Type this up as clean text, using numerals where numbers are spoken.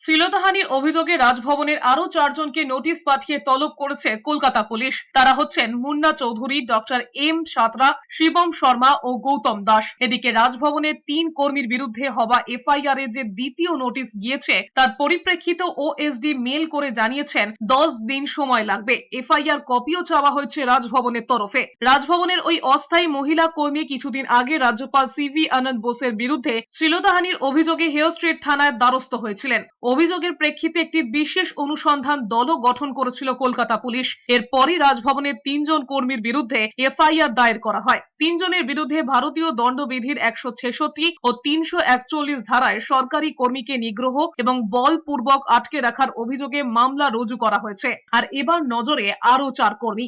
শ্লীলতাহানির অভিযোগে রাজভবনের আরো 4 জনকে নোটিশ পাঠিয়ে তলব করেছে কলকাতা পুলিশ। তারা হচ্ছেন মুন্না চৌধুরী, ডক্টর এম সাতরা, শিবম শর্মা ও গৌতম দাস। এদিকে রাজভবনের 3 কর্মীর বিরুদ্ধে হওয়া এফআইআর এ যে দ্বিতীয় নোটিশ গিয়েছে তার পরিপ্রেক্ষিতে ওএসডি মেল করে জানিয়েছেন 10 দিন সময় লাগবে। এফআইআর কপিও চাওয়া হয়েছে রাজভবনের তরফে। রাজভবনের ওই অস্থায়ী মহিলা কর্মী কিছুদিন আগে রাজ্যপাল সিভি আনন্দ বোসের বিরুদ্ধে শ্লীলতাহানির অভিযোগে হেয় স্ট্রিট থানায় দ্বারস্থ হয়েছিলেন। অভিযোগের প্রেক্ষিতে একটি বিশেষ অনুসন্ধান দলও গঠন করেছিল কলকাতা পুলিশ। এরপরই রাজভবনের 3 জন কর্মীর বিরুদ্ধে এফআইআর দায়ের করা হয়। 3 জনের বিরুদ্ধে ভারতীয় দণ্ডবিধির 166 ও 341 ধারায় সরকারি কর্মীকে নিগ্রহ এবং বলপূর্বক আটকে রাখার অভিযোগে মামলা রুজু করা হয়েছে। আর এবার নজরে আরো 4 কর্মী।